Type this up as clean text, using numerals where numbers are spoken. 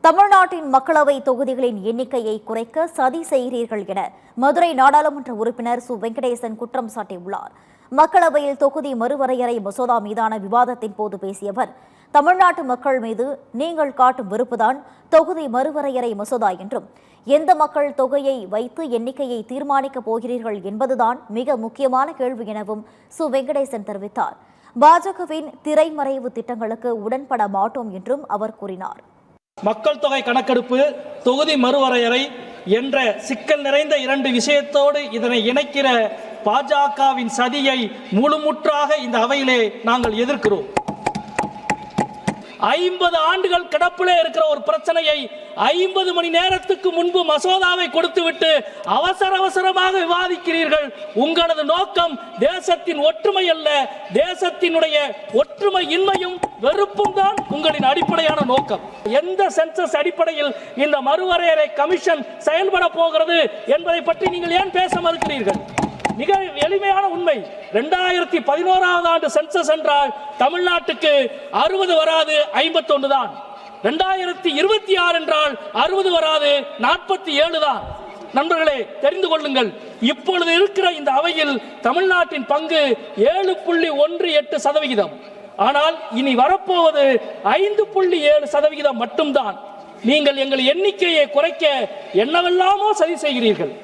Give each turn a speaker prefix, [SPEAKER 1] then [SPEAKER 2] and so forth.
[SPEAKER 1] தமிழ்நாட்டின் மக்களவை தொகுதிகளின் எண்ணிக்கையை குறைக்க சதி செய்கிறீர்கள் என மதுரை நாடாளுமன்ற உறுப்பினர் சு வெங்கடேசன் குற்றம் சாட்டியுள்ளார். மக்களவையில் தொகுதி மறுவரையறை மசோதா மீதான விவாதத்தின் போது பேசிய அவர், தமிழ்நாட்டு மக்கள் மீது நீங்கள் காட்டும் வெறுப்புதான் தொகுதி மறுவரையறை மசோதா என்றும், எந்த மக்கள் தொகையை வைத்து எண்ணிக்கையை தீர்மானிக்கப் போகிறீர்கள் என்பதுதான் மிக முக்கியமான கேள்வி எனவும் சு வெங்கடேசன் தெரிவித்தார். பாஜகவின் திரைமறைவு திட்டங்களுக்கு உடன்பட மாட்டோம் என்றும் அவர் கூறினார்.
[SPEAKER 2] மக்கள் தொகை கணக்கெடுப்பு, தொகுதி மறுவரையறை என்ற சிக்கல் நிறைந்த இரண்டு விஷயத்தோடு இதனை இணைக்கிற பாஜகவின் சதியை முழுமுற்றாக இந்த அவையிலே நாங்கள் எதிர்க்கிறோம். 50 ஆண்டுகள் கிடப்பிலே இருக்கிற ஒரு பிரச்சனையை 50 மணி நேரத்துக்கு முன்பு மசோதாவை கொடுத்துவிட்டு அவசரமாக விவாதிக்கிறீர்கள். உங்களது நோக்கம் தேசத்தின் ஒற்றுமை அல்ல, தேசத்தினுடைய ஒற்றுமை இன்மையும் வெறுப்பும் தான் உங்களின் அடிப்படையான நோக்கம். எந்த சென்சஸ் அடிப்படையில் இந்த மறுவரையறை கமிஷன் செயல்பட போகிறது என்பதை பற்றி நீங்கள் ஏன் பேச மறுக்கிறீர்கள்? மிக எளிமையான உண்மை, 2011ஆம் ஆண்டு சென்சஸ் என்றால் தமிழ்நாட்டுக்கு 60 வராது, 51 தான். 2026 என்றால் 60 வராது, 47 தான். நண்பர்களே, தெரிந்து கொள்ளுங்கள், இப்பொழுது இருக்கிற இந்த அவையில் தமிழ்நாட்டின் பங்கு 7.18%. ஆனால் இனி வரப்போவது 5.7% மட்டும்தான். நீங்கள் எங்கள் எண்ணிக்கையை குறைக்க என்னவெல்லாமோ சதி செய்கிறீர்கள்.